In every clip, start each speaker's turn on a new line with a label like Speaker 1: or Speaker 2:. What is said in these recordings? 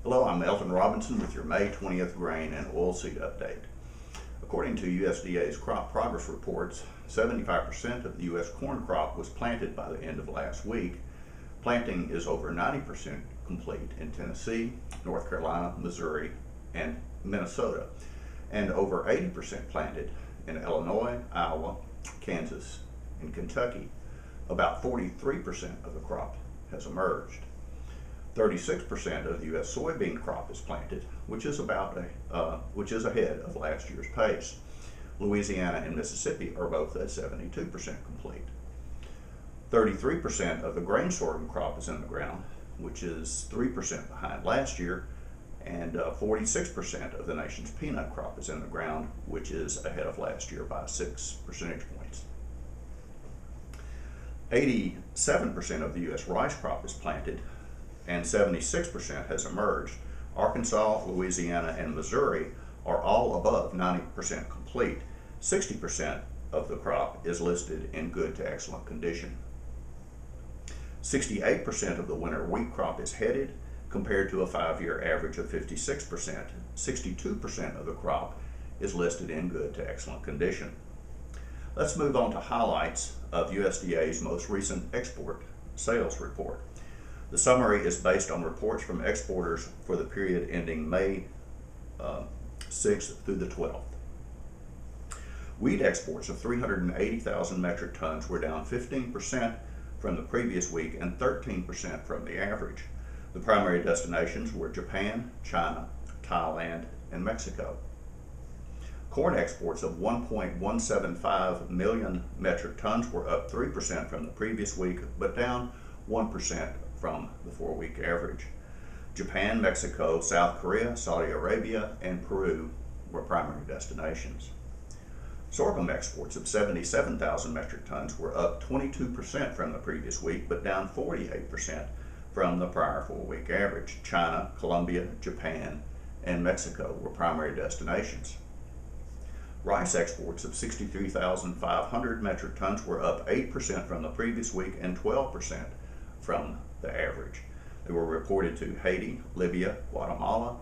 Speaker 1: Hello, I'm Elton Robinson with your May 20th grain and oilseed update. According to USDA's crop progress reports, 75% of the U.S. corn crop was planted by the end of last week. Planting is over 90% complete in Tennessee, North Carolina, Missouri, and Minnesota, and over 80% planted in Illinois, Iowa, Kansas, and Kentucky. About 43% of the crop has emerged. 36% of the U.S. soybean crop is planted, which is ahead of last year's pace. Louisiana and Mississippi are both at 72% complete. 33% of the grain sorghum crop is in the ground, which is 3% behind last year, and 46% of the nation's peanut crop is in the ground, which is ahead of last year by 6 percentage points. 87% of the U.S. rice crop is planted, and 76% has emerged. Arkansas, Louisiana, and Missouri are all above 90% complete. 60% of the crop is listed in good to excellent condition. 68% of the winter wheat crop is headed, compared to a 5-year average of 56%. 62% of the crop is listed in good to excellent condition. Let's move on to highlights of USDA's most recent export sales report. The summary is based on reports from exporters for the period ending May 6th through the 12th. Wheat exports of 380,000 metric tons were down 15% from the previous week and 13% from the average. The primary destinations were Japan, China, Thailand, and Mexico. Corn exports of 1.175 million metric tons were up 3% from the previous week, but down 1% from the 4-week average. Japan, Mexico, South Korea, Saudi Arabia, and Peru were primary destinations. Sorghum exports of 77,000 metric tons were up 22% from the previous week, but down 48% from the prior 4-week average. China, Colombia, Japan, and Mexico were primary destinations. Rice exports of 63,500 metric tons were up 8% from the previous week and 12% from the average. They were reported to Haiti, Libya, Guatemala,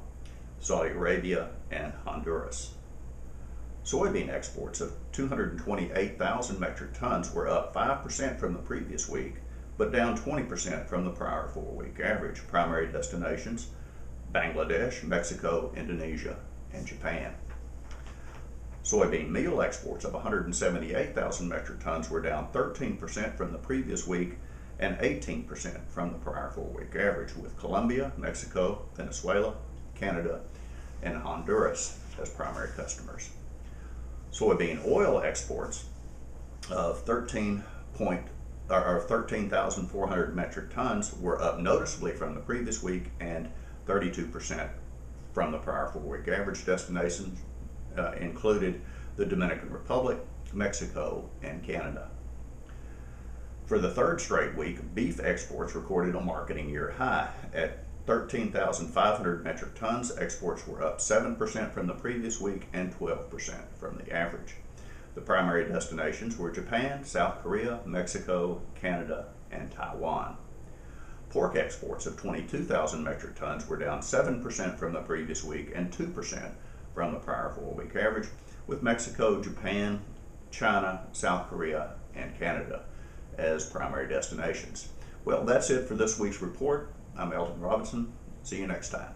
Speaker 1: Saudi Arabia, and Honduras. Soybean exports of 228,000 metric tons were up 5% from the previous week, but down 20% from the prior 4-week average. Primary destinations: Bangladesh, Mexico, Indonesia, and Japan. Soybean meal exports of 178,000 metric tons were down 13% from the previous week and 18% from the prior 4-week average, with Colombia, Mexico, Venezuela, Canada, and Honduras as primary customers. Soybean oil exports of 13,400 metric tons were up noticeably from the previous week and 32% from the prior 4-week average. Destinations included the Dominican Republic, Mexico, and Canada. For the third straight week, beef exports recorded a marketing year high. At 13,500 metric tons, exports were up 7% from the previous week and 12% from the average. The primary destinations were Japan, South Korea, Mexico, Canada, and Taiwan. Pork exports of 22,000 metric tons were down 7% from the previous week and 2% from the prior 4-week average, with Mexico, Japan, China, South Korea, and Canada as primary destinations. Well, that's it for this week's report. I'm Elton Robinson. See you next time.